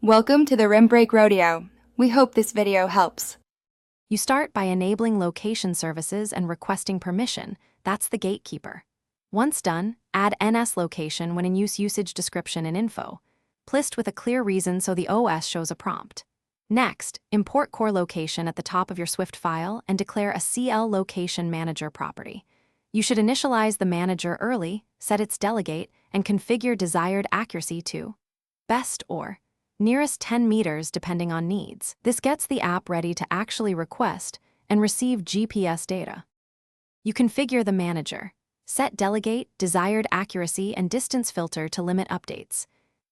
Welcome to the Rim Break Rodeo. We hope this video helps. You start by enabling location services and requesting permission. That's the gatekeeper. Once done, add NS location when in use usage description and info. List with a clear reason so the OS shows a prompt. Next, import core location at the top of your Swift file and declare a CL location manager property. You should initialize the manager early, set its delegate, and configure desired accuracy to best or nearest 10 meters depending on needs. This gets the app ready to actually request and receive GPS data. You configure the manager. Set delegate, desired accuracy, and distance filter to limit updates.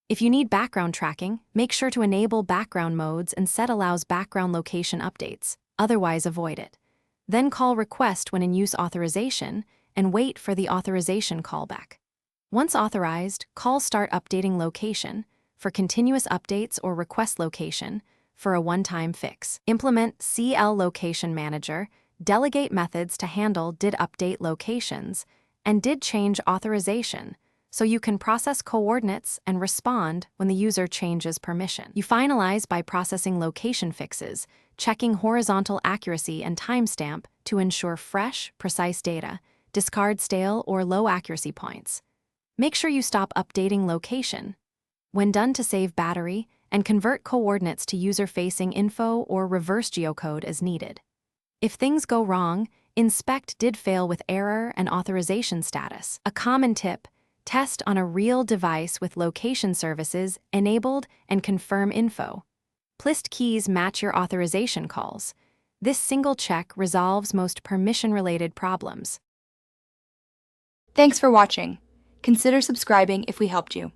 If you need background tracking, make sure to enable background modes and set allows background location updates, otherwise avoid it. Then call request when in use authorization and wait for the authorization callback. Once authorized, call start updating location for continuous updates or request location for a one-time fix. Implement CL Location Manager, delegate methods to handle did update locations and did change authorization so you can process coordinates and respond when the user changes permission. You finalize by processing location fixes, checking horizontal accuracy and timestamp to ensure fresh, precise data, discard stale or low accuracy points. Make sure you stop updating location when done to save battery and convert coordinates to user-facing info or reverse geocode as needed. If things go wrong, inspect did fail with error and authorization status. A common tip, test on a real device with location services enabled and confirm info. List keys match your authorization calls. This single check resolves most permission-related problems. Thanks for watching. Consider subscribing if we helped you.